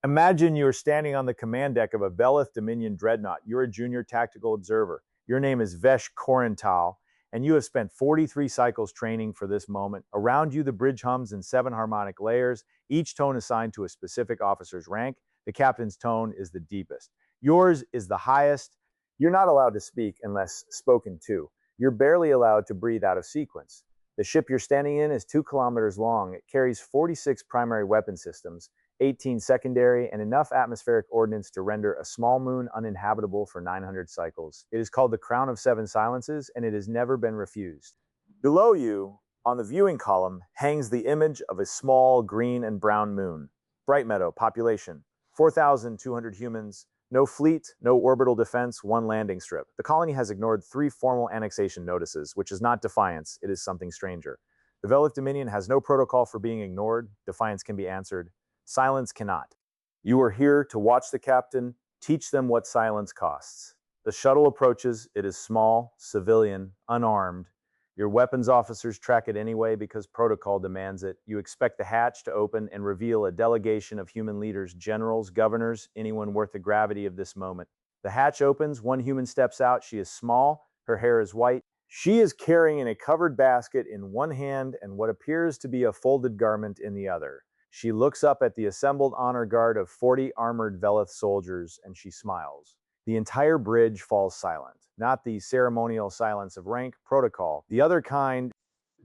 Imagine you're standing on the command deck of a Bzl Dominion dreadnought. You're a junior tactical observer. Your name is Vesh Korental, and you have spent 43 cycles training for this moment. Around you, the bridge hums in 7 harmonic layers, each tone assigned to a specific officer's rank. The captain's tone is the deepest. Yours is the highest. You're not allowed to speak unless spoken to. You're barely allowed to breathe out of sequence. The ship you're standing in is 2 kilometers long. It carries 46 primary weapon systems, 18 secondary, and enough atmospheric ordnance to render a small moon uninhabitable for 900 cycles. It is called the Crown of Seven Silences, and it has never been refused. Below you, on the viewing column, hangs the image of a small green and brown moon. Bright Meadow, population, 4,200 humans, no fleet, no orbital defense, 1 landing strip. The colony has ignored 3 formal annexation notices, which is not defiance, it is something stranger. The Bzl Dominion has no protocol for being ignored. Defiance can be answered. Silence cannot. You are here to watch the captain teach them what silence costs. The shuttle approaches. It is small, civilian, unarmed. Your weapons officers track it anyway because protocol demands it. You expect the hatch to open and reveal a delegation of human leaders, generals, governors, anyone worth the gravity of this moment. The hatch opens. 1 human steps out. She is small. Her hair is white. She is carrying a covered basket in one hand and what appears to be a folded garment in the other. She looks up at the assembled honor guard of 40 armored Bzl soldiers, and she smiles. The entire bridge falls silent. Not the ceremonial silence of rank protocol. The other kind,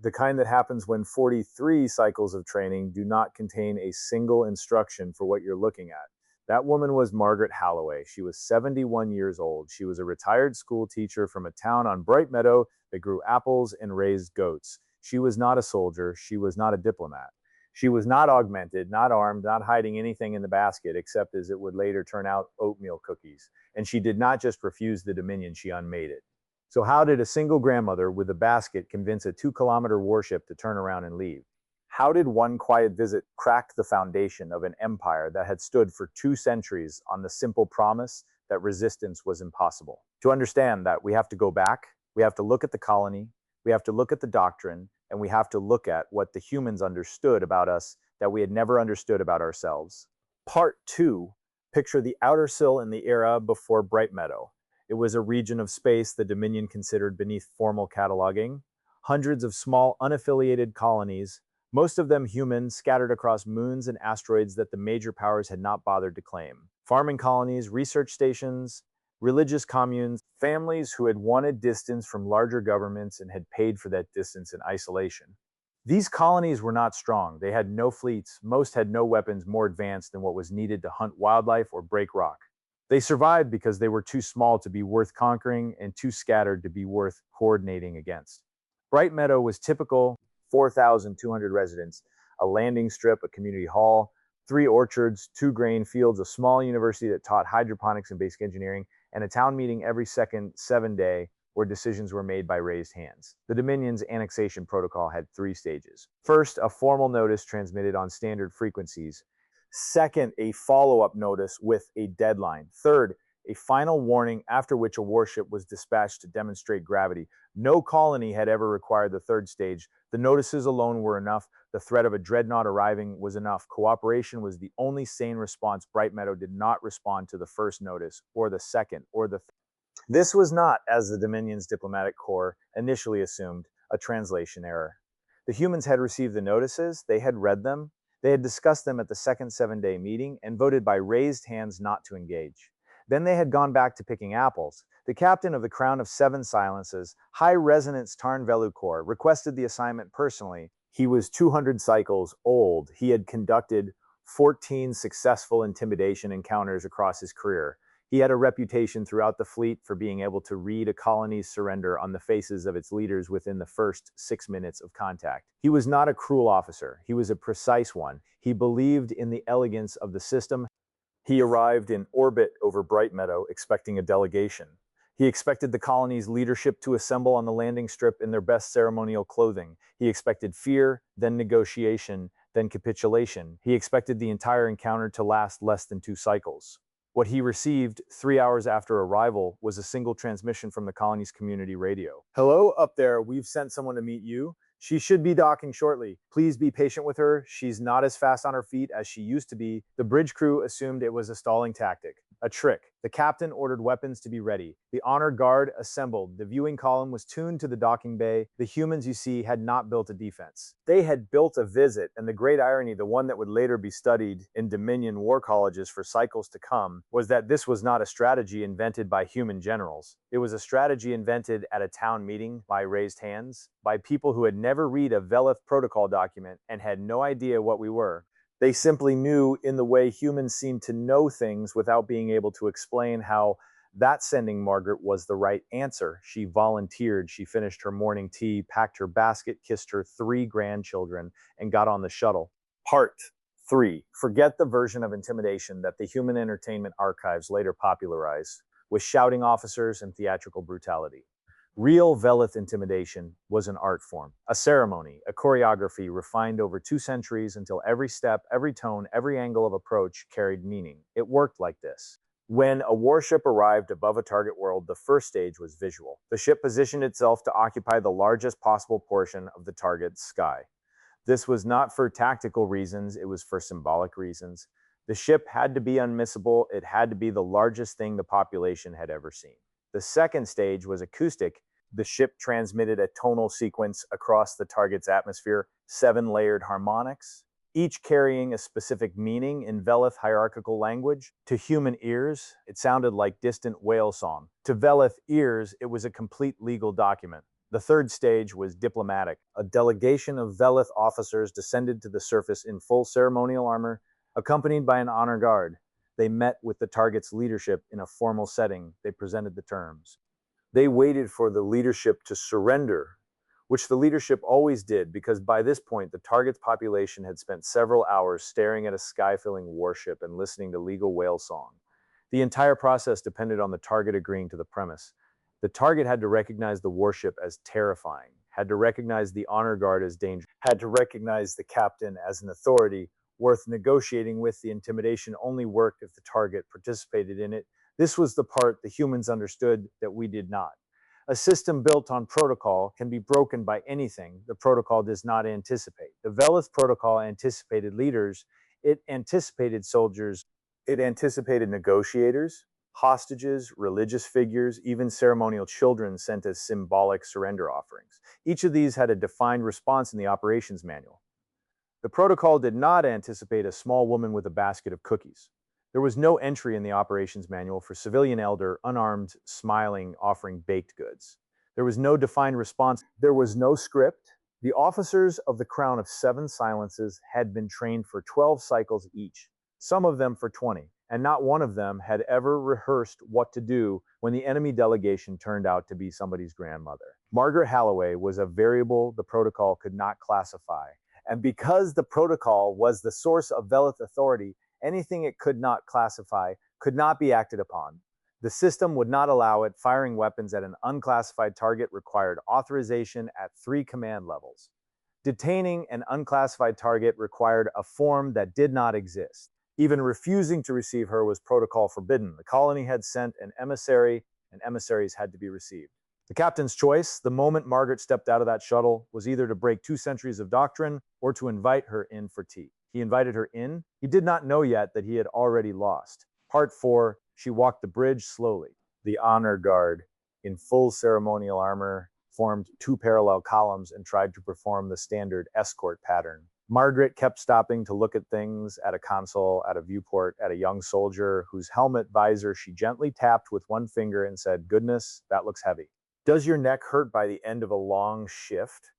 the kind that happens when 43 cycles of training do not contain a single instruction for what you're looking at. That woman was Margaret Halloway. She was 71 years old. She was a retired school teacher from a town on Bright Meadow that grew apples and raised goats. She was not a soldier. She was not a diplomat. She was not augmented, not armed, not hiding anything in the basket, except as it would later turn out oatmeal cookies. And she did not just refuse the Dominion, she unmade it. So how did a single grandmother with a basket convince a 2-kilometer warship to turn around and leave? How did one quiet visit crack the foundation of an empire that had stood for 2 centuries on the simple promise that resistance was impossible? To understand that, we have to go back, we have to look at the colony, we have to look at the doctrine, and we have to look at what the humans understood about us that we had never understood about ourselves. Part 2, picture the outer sill in the era before Bright Meadow. It was a region of space the Dominion considered beneath formal cataloging. Hundreds of small, unaffiliated colonies, most of them human, scattered across moons and asteroids that the major powers had not bothered to claim. Farming colonies, research stations, religious communes, families who had wanted distance from larger governments and had paid for that distance in isolation. These colonies were not strong. They had no fleets. Most had no weapons more advanced than what was needed to hunt wildlife or break rock. They survived because they were too small to be worth conquering and too scattered to be worth coordinating against. Bright Meadow was typical: 4,200 residents, a landing strip, a community hall, 3 orchards, 2 grain fields, a small university that taught hydroponics and basic engineering, and a town meeting every second 7-day where decisions were made by raised hands. The Dominion's annexation protocol had 3 stages. First, a formal notice transmitted on standard frequencies. Second, a follow-up notice with a deadline. Third, a final warning after which a warship was dispatched to demonstrate gravity. No colony had ever required the 3rd stage. The notices alone were enough. The threat of a dreadnought arriving was enough. Cooperation was the only sane response. Bright Meadow did not respond to the 1st notice, or the 2nd, or the 3rd. This was not, as the Dominion's diplomatic corps initially assumed, a translation error. The humans had received the notices, they had read them, they had discussed them at the 2nd 7-day meeting, and voted by raised hands not to engage. Then they had gone back to picking apples. The captain of the Crown of Seven Silences, High Resonance Tarn Velucor, requested the assignment personally. He was 200 cycles old. He had conducted 14 successful intimidation encounters across his career. He had a reputation throughout the fleet for being able to read a colony's surrender on the faces of its leaders within the first 6 minutes of contact. He was not a cruel officer. He was a precise one. He believed in the elegance of the system. He arrived in orbit over Bright Meadow, expecting a delegation. He expected the colony's leadership to assemble on the landing strip in their best ceremonial clothing. He expected fear, then negotiation, then capitulation. He expected the entire encounter to last less than 2 cycles. What he received 3 hours after arrival was a single transmission from the colony's community radio. "Hello, up there, we've sent someone to meet you. She should be docking shortly. Please be patient with her. She's not as fast on her feet as she used to be. The bridge crew assumed it was a stalling tactic, a trick. The captain ordered weapons to be ready. The honor guard assembled. The viewing column was tuned to the docking bay. The humans, you see, had not built a defense. They had built a visit, and the great irony, the one that would later be studied in Dominion war colleges for cycles to come, was that this was not a strategy invented by human generals. It was a strategy invented at a town meeting by raised hands, by people who had never read a Bzl protocol document and had no idea what we were. They simply knew in the way humans seem to know things without being able to explain how that sending Margaret was the right answer. She volunteered, she finished her morning tea, packed her basket, kissed her 3 grandchildren, and got on the shuttle. Part 3. Forget the version of intimidation that the human entertainment archives later popularized, with shouting officers and theatrical brutality. Real Bzl intimidation was an art form, a ceremony, a choreography refined over 2 centuries until every step, every tone, every angle of approach carried meaning. It worked like this. When a warship arrived above a target world, the first stage was visual. The ship positioned itself to occupy the largest possible portion of the target's sky. This was not for tactical reasons, it was for symbolic reasons. The ship had to be unmissable, it had to be the largest thing the population had ever seen. The second stage was acoustic. The ship transmitted a tonal sequence across the target's atmosphere, 7 layered harmonics, each carrying a specific meaning in Bzl hierarchical language. To human ears, it sounded like distant whale song. To Bzl ears, it was a complete legal document. The third stage was diplomatic. A delegation of Bzl officers descended to the surface in full ceremonial armor, accompanied by an honor guard. They met with the target's leadership in a formal setting. They presented the terms. They waited for the leadership to surrender, which the leadership always did because by this point the target's population had spent several hours staring at a sky-filling warship and listening to legal whale song. The entire process depended on the target agreeing to the premise. The target had to recognize the warship as terrifying, had to recognize the honor guard as dangerous, had to recognize the captain as an authority worth negotiating with. The intimidation only worked if the target participated in it. This was the part the humans understood that we did not. A system built on protocol can be broken by anything the protocol does not anticipate. The Bzl protocol anticipated leaders, it anticipated soldiers, it anticipated negotiators, hostages, religious figures, even ceremonial children sent as symbolic surrender offerings. Each of these had a defined response in the operations manual. The protocol did not anticipate a small woman with a basket of cookies. There was no entry in the operations manual for civilian elder, unarmed, smiling, offering baked goods. There was no defined response. There was no script. The officers of the Crown of 7 Silences had been trained for 12 cycles each, some of them for 20, and not one of them had ever rehearsed what to do when the enemy delegation turned out to be somebody's grandmother. Margaret Holloway was a variable the protocol could not classify, and because the protocol was the source of Bzl authority, anything it could not classify could not be acted upon. The system would not allow it. Firing weapons at an unclassified target required authorization at 3 command levels. Detaining an unclassified target required a form that did not exist. Even refusing to receive her was protocol forbidden. The colony had sent an emissary, and emissaries had to be received. The captain's choice, the moment Margaret stepped out of that shuttle, was either to break 2 centuries of doctrine or to invite her in for tea. He invited her in. He did not know yet that he had already lost. Part 4, she walked the bridge slowly. The honor guard, in full ceremonial armor, formed 2 parallel columns and tried to perform the standard escort pattern. Margaret kept stopping to look at things, at a console, at a viewport, at a young soldier whose helmet visor she gently tapped with 1 finger and said, "Goodness, that looks heavy. Does your neck hurt by the end of a long shift?"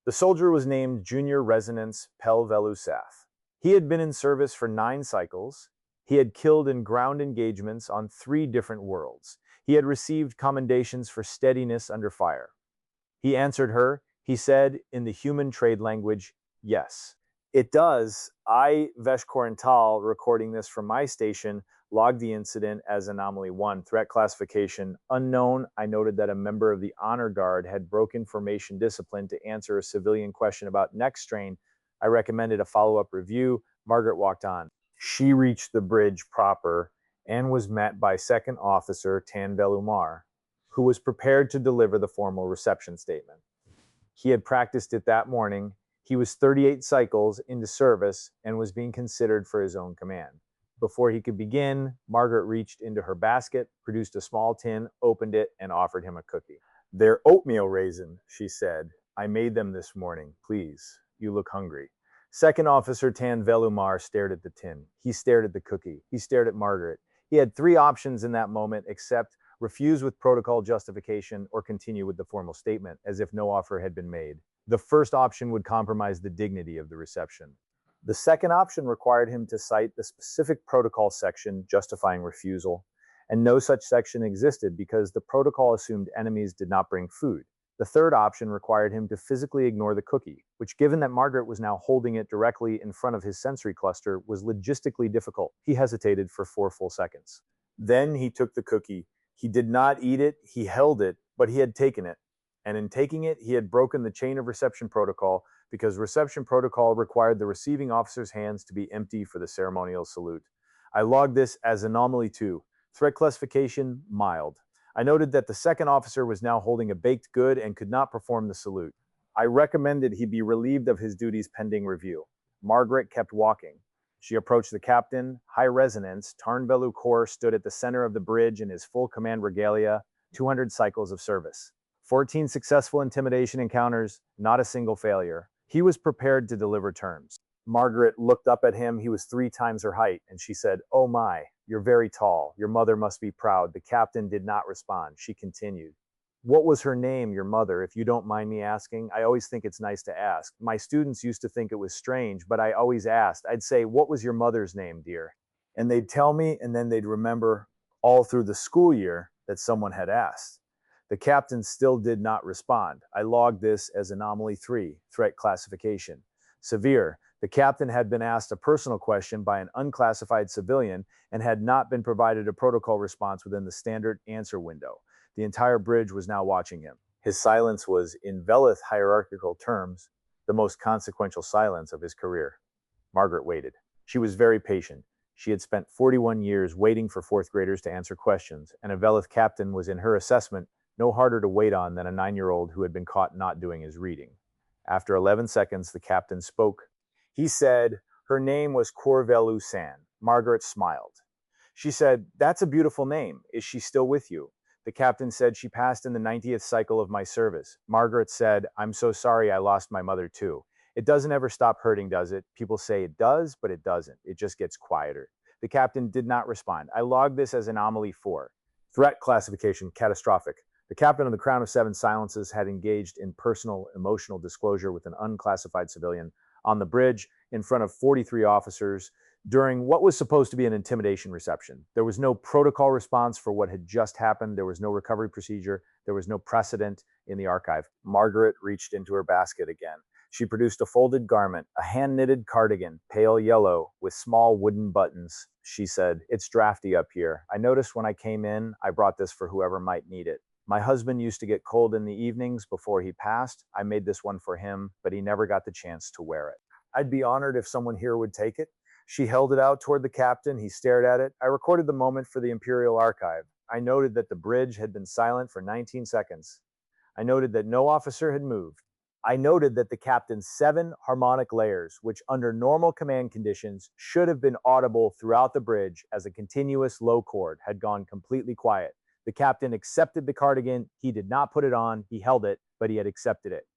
The soldier was named Junior Resonance Pelvelusaf. He had been in service for 9 cycles. He had killed in ground engagements on 3 different worlds. He had received commendations for steadiness under fire. He answered her. He said in the human trade language, "Yes." It does. I, Vesh Korental, recording this from my station, logged the incident as Anomaly 1, threat classification unknown. I noted that a member of the honor guard had broken formation discipline to answer a civilian question about neck strain. I recommended a follow-up review. Margaret walked on. She reached the bridge proper and was met by Second Officer Tanvel Umar, who was prepared to deliver the formal reception statement. He had practiced it that morning. He was 38 cycles into service and was being considered for his own command. Before he could begin, Margaret reached into her basket, produced a small tin, opened it, and offered him a cookie. "They're oatmeal raisin," she said. "I made them this morning. Please, you look hungry." Second Officer Tan Velumar stared at the tin. He stared at the cookie. He stared at Margaret. He had three options in that moment, except refuse with protocol justification or continue with the formal statement, as if no offer had been made. The first option would compromise the dignity of the reception. The second option required him to cite the specific protocol section justifying refusal, and no such section existed because the protocol assumed enemies did not bring food. The third option required him to physically ignore the cookie, which, given that Margaret was now holding it directly in front of his sensory cluster, was logistically difficult. He hesitated for 4 full seconds. Then he took the cookie. He did not eat it, he held it, but he had taken it. And in taking it, he had broken the chain of reception protocol, because reception protocol required the receiving officer's hands to be empty for the ceremonial salute. I logged this as anomaly 2. Threat classification, mild. I noted that the second officer was now holding a baked good and could not perform the salute. I recommended he be relieved of his duties pending review. Margaret kept walking. She approached the captain. High Resonance, Tarn Velu Corps stood at the center of the bridge in his full command regalia, 200 cycles of service. 14 successful intimidation encounters, not a single failure. He was prepared to deliver terms. Margaret looked up at him. He was 3 times her height, and she said, "Oh my, you're very tall. Your mother must be proud." The captain did not respond. She continued. "What was her name, your mother, if you don't mind me asking? I always think it's nice to ask. My students used to think it was strange, but I always asked. I'd say, 'What was your mother's name, dear?' And they'd tell me, and then they'd remember all through the school year that someone had asked." The captain still did not respond. I logged this as anomaly 3, threat classification. Severe. The captain had been asked a personal question by an unclassified civilian and had not been provided a protocol response within the standard answer window. The entire bridge was now watching him. His silence was, in Bzl hierarchical terms, the most consequential silence of his career. Margaret waited. She was very patient. She had spent 41 years waiting for 4th graders to answer questions, and a Bzl captain was, in her assessment, no harder to wait on than a 9-year-old who had been caught not doing his reading. After 11 seconds, the captain spoke. He said, "Her name was Corvelu San." Margaret smiled. She said, "That's a beautiful name. Is she still with you?" The captain said, "She passed in the 90th cycle of my service." Margaret said, "I'm so sorry I lost my mother too. It doesn't ever stop hurting, does it? People say it does, but it doesn't. It just gets quieter." The captain did not respond. I logged this as anomaly 4. Threat classification, catastrophic. The captain of the Crown of 7 Silences had engaged in personal, emotional disclosure with an unclassified civilian on the bridge in front of 43 officers during what was supposed to be an intimidation reception. There was no protocol response for what had just happened. There was no recovery procedure. There was no precedent in the archive. Margaret reached into her basket again. She produced a folded garment, a hand-knitted cardigan, pale yellow, with small wooden buttons. She said, "It's drafty up here. I noticed when I came in, I brought this for whoever might need it. My husband used to get cold in the evenings before he passed. I made this one for him, but he never got the chance to wear it. I'd be honored if someone here would take it." She held it out toward the captain. He stared at it. I recorded the moment for the Imperial Archive. I noted that the bridge had been silent for 19 seconds. I noted that no officer had moved. I noted that the captain's 7 harmonic layers, which under normal command conditions should have been audible throughout the bridge as a continuous low chord, had gone completely quiet. The captain accepted the cardigan. He did not put it on. He held it, but he had accepted it.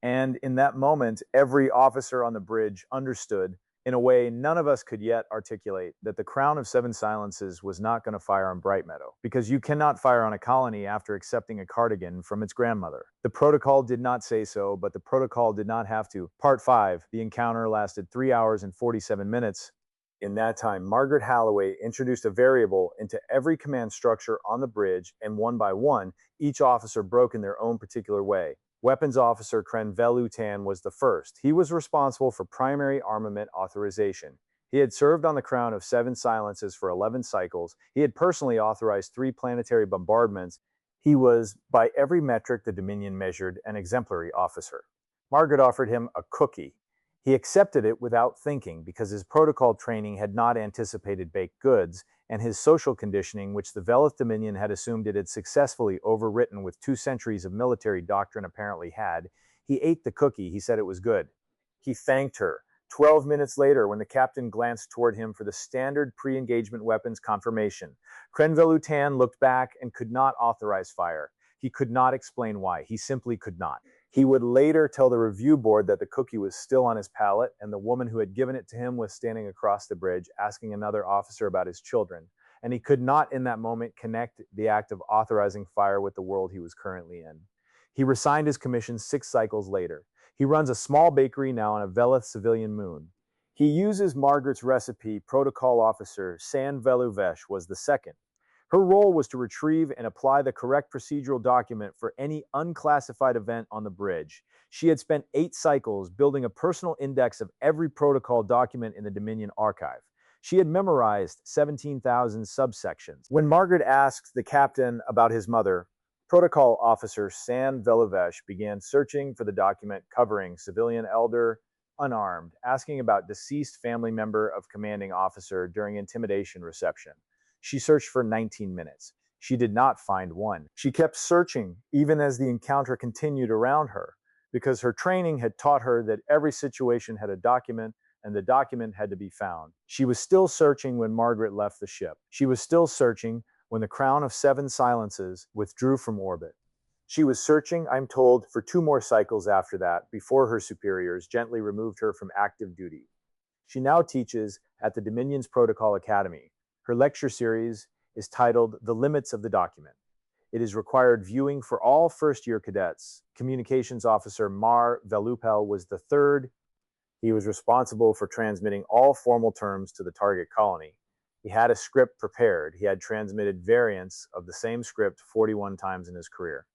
And in that moment, every officer on the bridge understood, in a way none of us could yet articulate, that the Crown of 7 Silences was not going to fire on Bright Meadow, because you cannot fire on a colony after accepting a cardigan from its grandmother. The protocol did not say so, but the protocol did not have to. Part 5, the encounter lasted 3 hours and 47 minutes. In that time, Margaret Holloway introduced a variable into every command structure on the bridge, and one by one, each officer broke in their own particular way. Weapons Officer Kren Velutan was the first. He was responsible for primary armament authorization. He had served on the Crown of 7 Silences for 11 cycles. He had personally authorized 3 planetary bombardments. He was, by every metric the Dominion measured, an exemplary officer. Margaret offered him a cookie. He accepted it without thinking, because his protocol training had not anticipated baked goods, and his social conditioning, which the Bzl Dominion had assumed it had successfully overwritten with 2 centuries of military doctrine apparently had, He ate the cookie. He said it was good. He thanked her. 12 minutes later, when the captain glanced toward him for the standard pre-engagement weapons confirmation, Krenvelutan looked back and could not authorize fire. He could not explain why. He simply could not. He would later tell the review board that the cookie was still on his palate, and the woman who had given it to him was standing across the bridge, asking another officer about his children. And he could not in that moment connect the act of authorizing fire with the world he was currently in. He resigned his commission 6 cycles later. He runs a small bakery now on a Velith civilian moon. He uses Margaret's recipe. Protocol officer San Veluvesh was the second. Her role was to retrieve and apply the correct procedural document for any unclassified event on the bridge. She had spent 8 cycles building a personal index of every protocol document in the Dominion archive. She had memorized 17,000 subsections. When Margaret asked the captain about his mother, Protocol officer San Veluvesh began searching for the document covering civilian elder, unarmed, asking about deceased family member of commanding officer during intimidation reception. She searched for 19 minutes. She did not find one. She kept searching even as the encounter continued around her, because her training had taught her that every situation had a document and the document had to be found. She was still searching when Margaret left the ship. She was still searching when the crown of 7 silences withdrew from orbit. She was searching, I'm told, for 2 more cycles after that before her superiors gently removed her from active duty. She now teaches at the Dominion's Protocol Academy. Her lecture series is titled The Limits of the Document. It is required viewing for all first-year cadets. Communications officer Mar Velupel was the third. He was responsible for transmitting all formal terms to the target colony. He had a script prepared. He had transmitted variants of the same script 41 times in his career.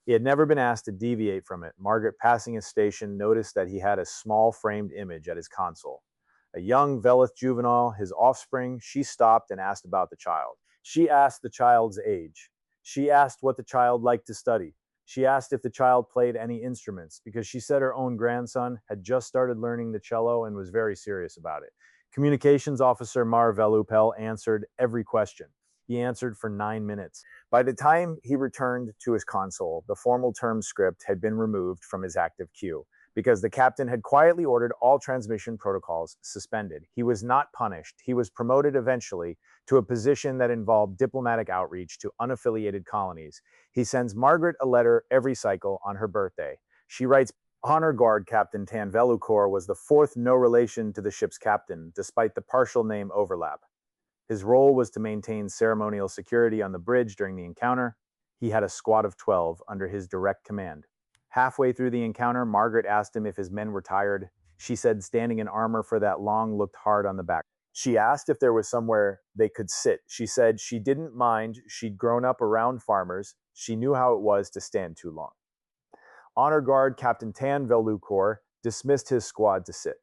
He had never been asked to deviate from it. Margaret, passing his station, noticed that he had a small framed image at his console. A young Velith juvenile, his offspring. She stopped and asked about the child. She asked the child's age. She asked what the child liked to study. She asked if the child played any instruments, because she said her own grandson had just started learning the cello and was very serious about it. Communications officer Mar Velupel answered every question. He answered for 9 minutes. By the time he returned to his console, the formal term script had been removed from his active queue, because the captain had quietly ordered all transmission protocols suspended. He was not punished. He was promoted eventually to a position that involved diplomatic outreach to unaffiliated colonies. He sends Margaret a letter every cycle on her birthday. She writes, Honor Guard Captain Tan Velukor was the 4th no relation to the ship's captain, despite the partial name overlap. His role was to maintain ceremonial security on the bridge during the encounter. He had a squad of 12 under his direct command. Halfway through the encounter, Margaret asked him if his men were tired. She said standing in armor for that long looked hard on the back. She asked if there was somewhere they could sit. She said she didn't mind. She'd grown up around farmers. She knew how it was to stand too long. Honor Guard Captain Tan Velukor dismissed his squad to sit.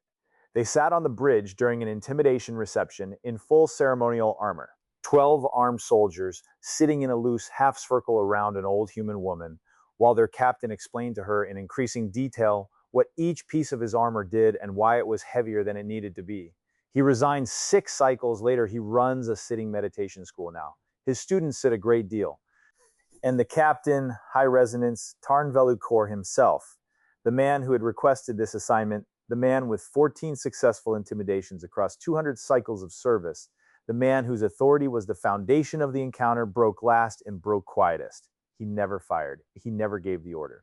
They sat on the bridge during an intimidation reception in full ceremonial armor. 12 armed soldiers sitting in a loose half circle around an old human woman, while their captain explained to her in increasing detail what each piece of his armor did and why it was heavier than it needed to be. He resigned 6 cycles later. He runs a sitting meditation school now. His students sit a great deal. And the captain, High Resonance, Tarn Velukor himself, the man who had requested this assignment, the man with 14 successful intimidations across 200 cycles of service, the man whose authority was the foundation of the encounter, broke last and broke quietest. He never fired. He never gave the order.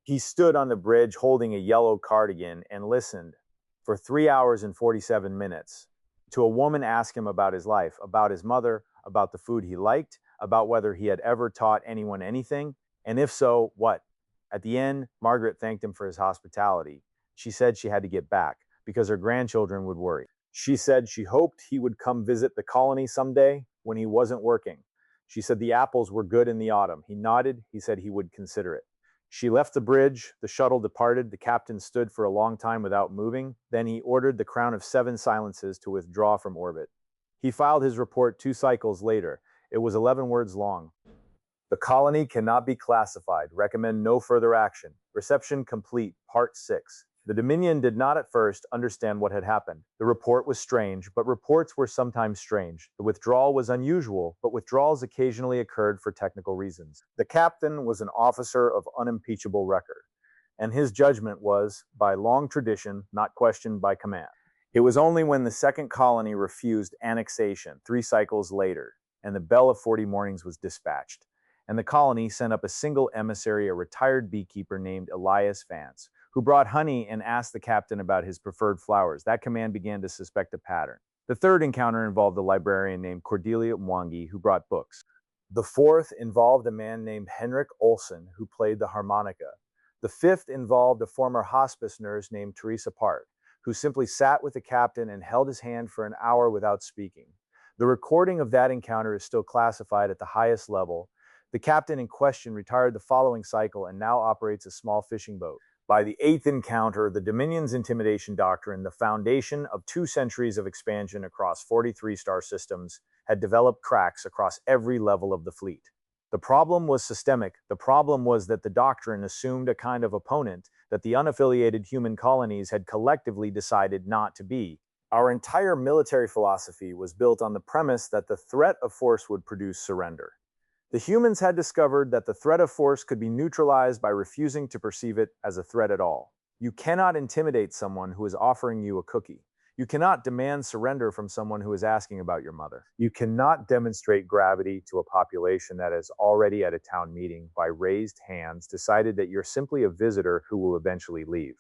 He stood on the bridge holding a yellow cardigan and listened for 3 hours and 47 minutes to a woman ask him about his life, about his mother, about the food he liked, about whether he had ever taught anyone anything, and if so, what. At the end, Margaret thanked him for his hospitality. She said she had to get back because her grandchildren would worry. She said she hoped he would come visit the colony someday when he wasn't working. She said the apples were good in the autumn. He nodded. He said he would consider it. She left the bridge. The shuttle departed. The captain stood for a long time without moving. Then he ordered the crown of 7 silences to withdraw from orbit. He filed his report 2 cycles later. It was 11 words long. The colony cannot be classified. Recommend no further action. Reception complete. Part 6. The Dominion did not at first understand what had happened. The report was strange, but reports were sometimes strange. The withdrawal was unusual, but withdrawals occasionally occurred for technical reasons. The captain was an officer of unimpeachable record. and his judgment was, by long tradition, not questioned by command. It was only when the second colony refused annexation 3 cycles later, and the Bell of 40 Mornings was dispatched, and the colony sent up a single emissary, a retired beekeeper named Elias Vance, who brought honey and asked the captain about his preferred flowers. That command began to suspect a pattern. The third encounter involved a librarian named Cordelia Mwangi, who brought books. The fourth involved a man named Henrik Olsen, who played the harmonica. The fifth involved a former hospice nurse named Teresa Part, who simply sat with the captain and held his hand for an hour without speaking. The recording of that encounter is still classified at the highest level. The captain in question retired the following cycle and now operates a small fishing boat. By the eighth encounter, the Dominion's intimidation doctrine, the foundation of 2 centuries of expansion across 43 star systems, had developed cracks across every level of the fleet. The problem was systemic. The problem was that the doctrine assumed a kind of opponent that the unaffiliated human colonies had collectively decided not to be. Our entire military philosophy was built on the premise that the threat of force would produce surrender. The humans had discovered that the threat of force could be neutralized by refusing to perceive it as a threat at all. You cannot intimidate someone who is offering you a cookie. You cannot demand surrender from someone who is asking about your mother. You cannot demonstrate gravity to a population that is already at a town meeting by raised hands decided that you're simply a visitor who will eventually leave.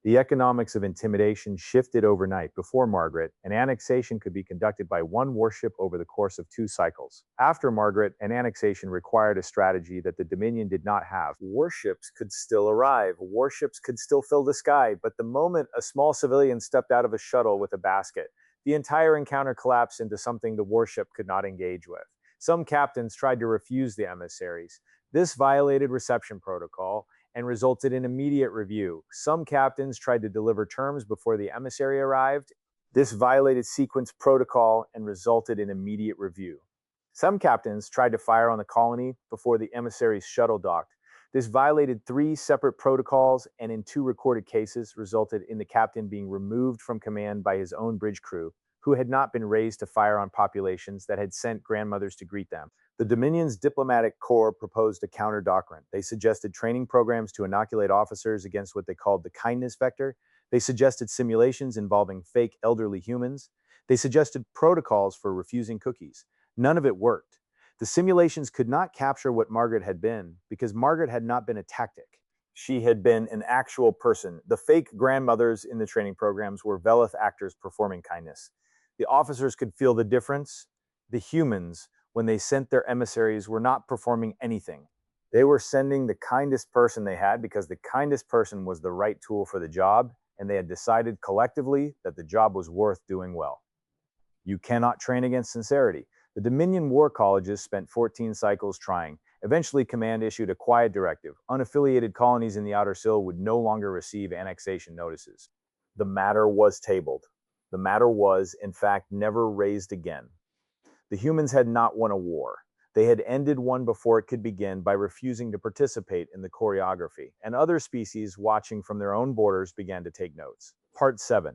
The economics of intimidation shifted overnight. Before Margaret, an annexation could be conducted by 1 warship over the course of 2 cycles. After Margaret, an annexation required a strategy that the Dominion did not have. Warships could still arrive. Warships could still fill the sky, but the moment a small civilian stepped out of a shuttle with a basket, the entire encounter collapsed into something the warship could not engage with. Some captains tried to refuse the emissaries. This violated reception protocol and resulted in immediate review. Some captains tried to deliver terms before the emissary arrived. This violated sequence protocol and resulted in immediate review. Some captains tried to fire on the colony before the emissary's shuttle docked. This violated 3 separate protocols and in 2 recorded cases resulted in the captain being removed from command by his own bridge crew, who had not been raised to fire on populations that had sent grandmothers to greet them. The Dominion's diplomatic corps proposed a counter-doctrine. They suggested training programs to inoculate officers against what they called the kindness vector. They suggested simulations involving fake elderly humans. They suggested protocols for refusing cookies. None of it worked. The simulations could not capture what Margaret had been because Margaret had not been a tactic. She had been an actual person. The fake grandmothers in the training programs were Velith actors performing kindness. The officers could feel the difference. The humans, when they sent their emissaries, were not performing anything. They were sending the kindest person they had because the kindest person was the right tool for the job, and they had decided collectively that the job was worth doing well. You cannot train against sincerity. The Dominion War Colleges spent 14 cycles trying. Eventually, Command issued a quiet directive. Unaffiliated colonies in the Outer Sill would no longer receive annexation notices. The matter was tabled. The matter was, in fact, never raised again. The humans had not won a war. They had ended one before it could begin by refusing to participate in the choreography, and other species watching from their own borders began to take notes. Part 7.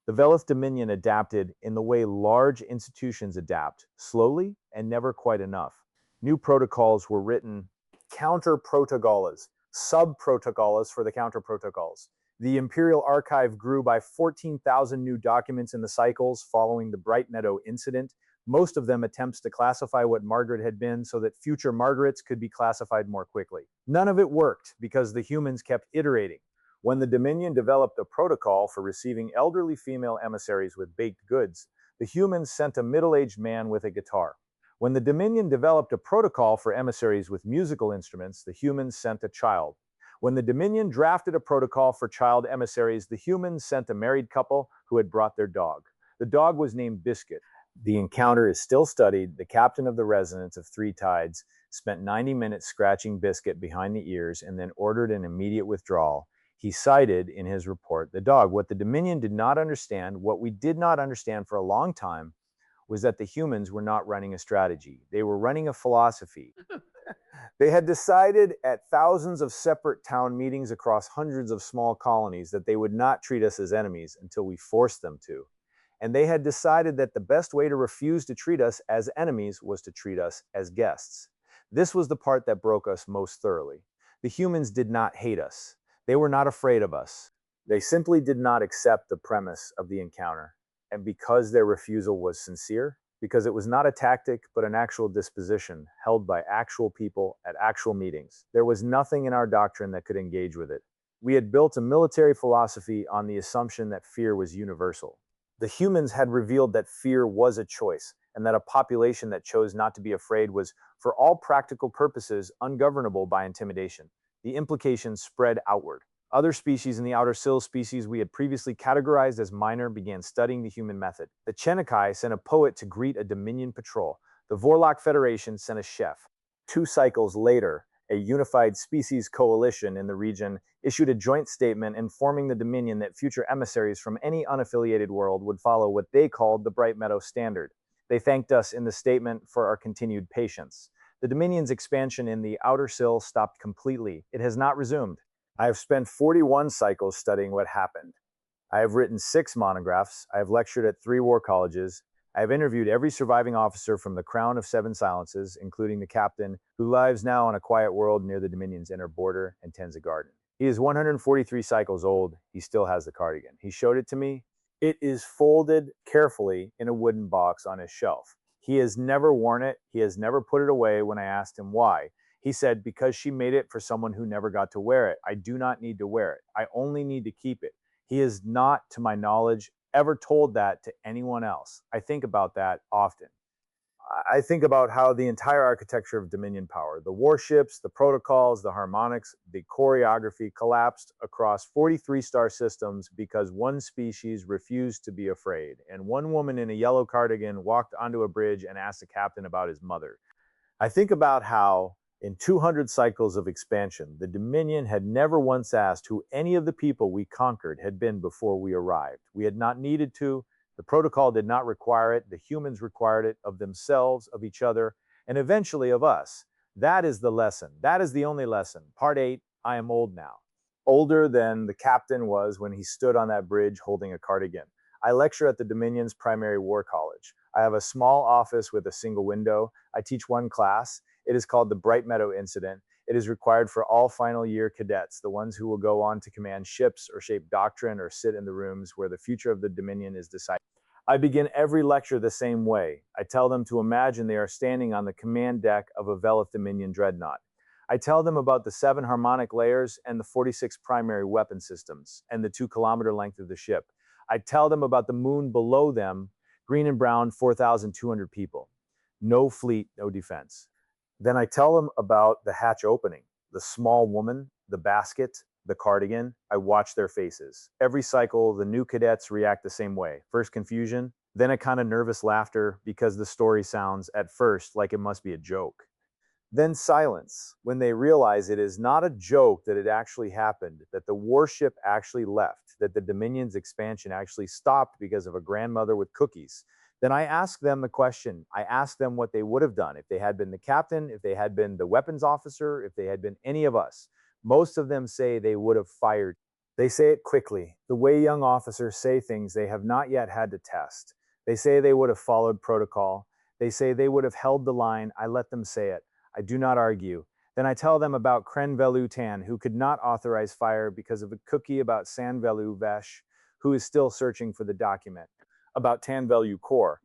The Velith Dominion adapted in the way large institutions adapt, slowly and never quite enough. New protocols were written, counter-protocols, sub-protocols for the counter-protocols. The Imperial Archive grew by 14,000 new documents in the cycles following the Bright Meadow incident, most of them attempts to classify what Margaret had been so that future Margarets could be classified more quickly. None of it worked because the humans kept iterating. When the Dominion developed a protocol for receiving elderly female emissaries with baked goods, the humans sent a middle-aged man with a guitar. When the Dominion developed a protocol for emissaries with musical instruments, the humans sent a child. When the Dominion drafted a protocol for child emissaries, the humans sent a married couple who had brought their dog. The dog was named Biscuit. The encounter is still studied. The captain of the Resonance of 3 Tides spent 90 minutes scratching Biscuit behind the ears and then ordered an immediate withdrawal. He cited in his report the dog. What the Dominion did not understand, what we did not understand for a long time, was that the humans were not running a strategy. They were running a philosophy. They had decided at thousands of separate town meetings across hundreds of small colonies that they would not treat us as enemies until we forced them to. And they had decided that the best way to refuse to treat us as enemies was to treat us as guests. This was the part that broke us most thoroughly. The humans did not hate us. They were not afraid of us. They simply did not accept the premise of the encounter. And because their refusal was sincere, because it was not a tactic but an actual disposition held by actual people at actual meetings, there was nothing in our doctrine that could engage with it. We had built a military philosophy on the assumption that fear was universal. The humans had revealed that fear was a choice, and that a population that chose not to be afraid was, for all practical purposes, ungovernable by intimidation. The implications spread outward. Other species in the outer sill, species we had previously categorized as minor, began studying the human method. The Chenokai sent a poet to greet a Dominion patrol. The Vorlok Federation sent a chef. 2 cycles later, a unified species coalition in the region issued a joint statement informing the Dominion that future emissaries from any unaffiliated world would follow what they called the Bright Meadow Standard. They thanked us in the statement for our continued patience. The Dominion's expansion in the outer sill stopped completely. It has not resumed. I have spent 41 cycles studying what happened. I have written 6 monographs. I have lectured at 3 war colleges. I have interviewed every surviving officer from the Crown of 7 Silences, including the captain, who lives now on a quiet world near the Dominion's inner border and tends a garden. He is 143 cycles old. He still has the cardigan. He showed it to me. It is folded carefully in a wooden box on his shelf. He has never worn it. He has never put it away when I asked him why. He said, because she made it for someone who never got to wear it. I do not need to wear it. I only need to keep it. He has not, to my knowledge, ever told that to anyone else. I think about that often. I think about how the entire architecture of Dominion power, the warships, the protocols, the harmonics, the choreography collapsed across 43 star systems because one species refused to be afraid, and one woman in a yellow cardigan walked onto a bridge and asked the captain about his mother. I think about how in 200 cycles of expansion, the Dominion had never once asked who any of the people we conquered had been before we arrived. We had not needed to. The protocol did not require it. The humans required it of themselves, of each other, and eventually of us. That is the lesson. That is the only lesson. Part 8, I am old now. Older than the captain was when he stood on that bridge holding a cardigan. I lecture at the Dominion's primary war college. I have a small office with a single window. I teach 1 class. It is called the Bright Meadow Incident. It is required for all final year cadets, the ones who will go on to command ships or shape doctrine or sit in the rooms where the future of the Dominion is decided. I begin every lecture the same way. I tell them to imagine they are standing on the command deck of a Bzl Dominion dreadnought. I tell them about the 7 harmonic layers and the 46 primary weapon systems and the 2-kilometer length of the ship. I tell them about the moon below them, green and brown, 4,200 people. No fleet, no defense. Then I tell them about the hatch opening, the small woman, the basket, the cardigan. I watch their faces. Every cycle, the new cadets react the same way. First confusion, then a kind of nervous laughter because the story sounds, at first, like it must be a joke. Then silence, when they realize it is not a joke that it actually happened, that the warship actually left, that the Dominion's expansion actually stopped because of a grandmother with cookies. Then I ask them the question. I ask them what they would have done if they had been the captain, if they had been the weapons officer, if they had been any of us. Most of them say they would have fired. They say it quickly, the way young officers say things they have not yet had to test. They say they would have followed protocol. They say they would have held the line. I let them say it. I do not argue. Then I tell them about Kren Velu Tan, who could not authorize fire because of a cookie about San Velu Vesh, who is still searching for the document. About Tan Velu Kor,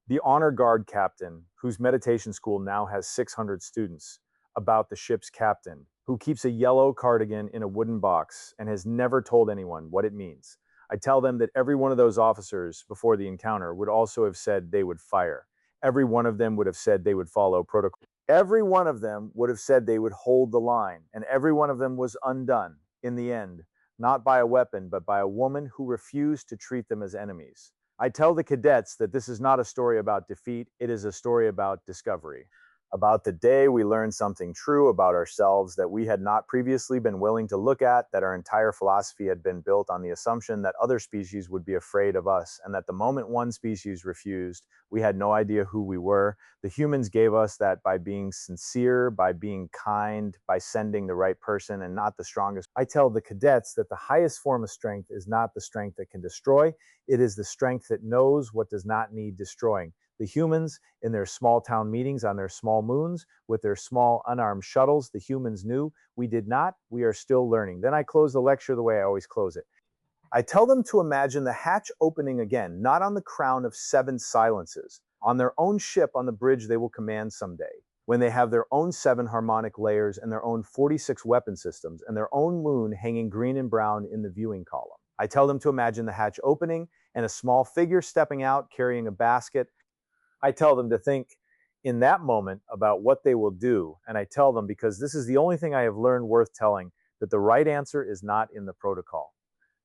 the honor guard captain, whose meditation school now has 600 students. About the ship's captain, who keeps a yellow cardigan in a wooden box and has never told anyone what it means. I tell them that every one of those officers before the encounter would also have said they would fire. Every one of them would have said they would follow protocol. Every one of them would have said they would hold the line, and every one of them was undone, in the end, not by a weapon, but by a woman who refused to treat them as enemies. I tell the cadets that this is not a story about defeat, it is a story about discovery. About the day we learned something true about ourselves that we had not previously been willing to look at, that our entire philosophy had been built on the assumption that other species would be afraid of us, and that the moment one species refused, we had no idea who we were. The humans gave us that by being sincere, by being kind, by sending the right person and not the strongest. I tell the cadets that the highest form of strength is not the strength that can destroy, it is the strength that knows what does not need destroying. The humans, in their small town meetings on their small moons, with their small unarmed shuttles, the humans knew. We did not. We are still learning. Then I close the lecture the way I always close it. I tell them to imagine the hatch opening again, not on the crown of 7 silences, on their own ship on the bridge they will command someday, when they have their own 7 harmonic layers and their own 46 weapon systems and their own moon hanging green and brown in the viewing column. I tell them to imagine the hatch opening and a small figure stepping out carrying a basket. I tell them to think in that moment about what they will do, and I tell them, because this is the only thing I have learned worth telling, that the right answer is not in the protocol.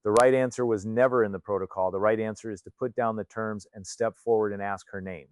The right answer was never in the protocol. The right answer is to put down the terms and step forward and ask her name.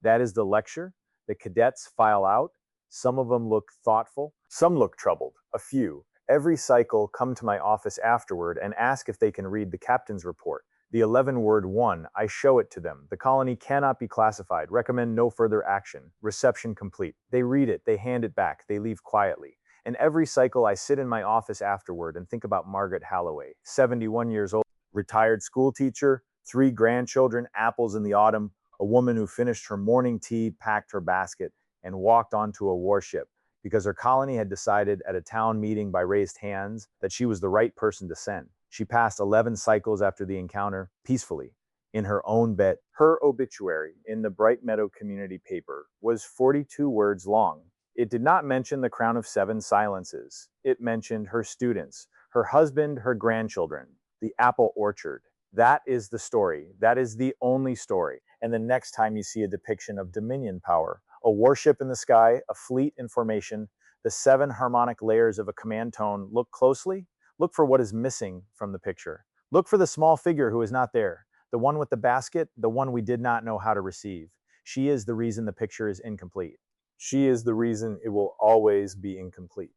That is the lecture. The cadets file out. Some of them look thoughtful. Some look troubled. A few. Every cycle come to my office afterward and ask if they can read the captain's report. The 11-word one, I show it to them. The colony cannot be classified. Recommend no further action. Reception complete. They read it. They hand it back. They leave quietly. And every cycle I sit in my office afterward and think about Margaret Halloway, 71 years old, retired schoolteacher, 3 grandchildren, apples in the autumn, a woman who finished her morning tea, packed her basket, and walked onto a warship because her colony had decided at a town meeting by raised hands that she was the right person to send. She passed 11 cycles after the encounter, peacefully, in her own bed. Her obituary in the Bright Meadow community paper was 42 words long. It did not mention the crown of 7 silences. It mentioned her students, her husband, her grandchildren, the apple orchard. That is the story. That is the only story. And the next time you see a depiction of Dominion power, a warship in the sky, a fleet in formation, the 7 harmonic layers of a command tone, look closely. Look for what is missing from the picture. Look for the small figure who is not there. The one with the basket, the one we did not know how to receive. She is the reason the picture is incomplete. She is the reason it will always be incomplete.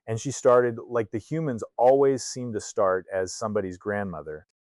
And she started like the humans always seem to start, as somebody's grandmother.